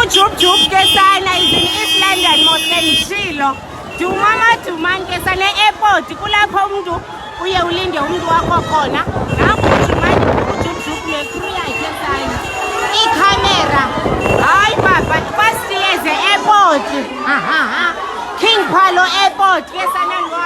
Ujub ke sana is in East London Mosel Shilo. Duma ke sana airport kulapho umuntu uye ulinde umuntu wakho khona. Ngakho ujub le crew yakhe sana. Camera. Hayi baba basiyeze airport. King Phalo airport ke sana lo.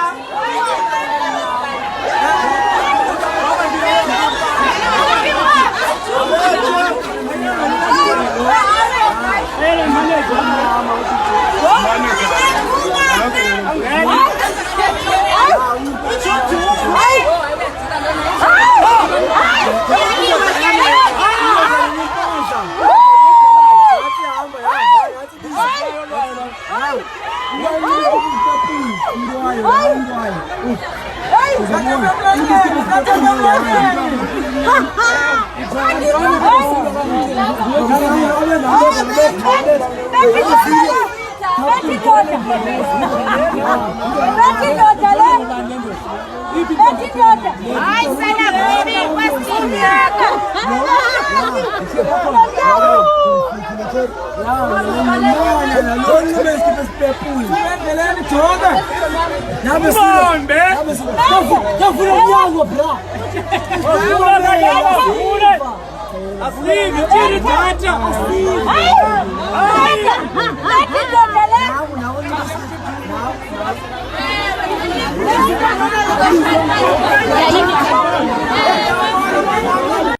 Asli, tira data.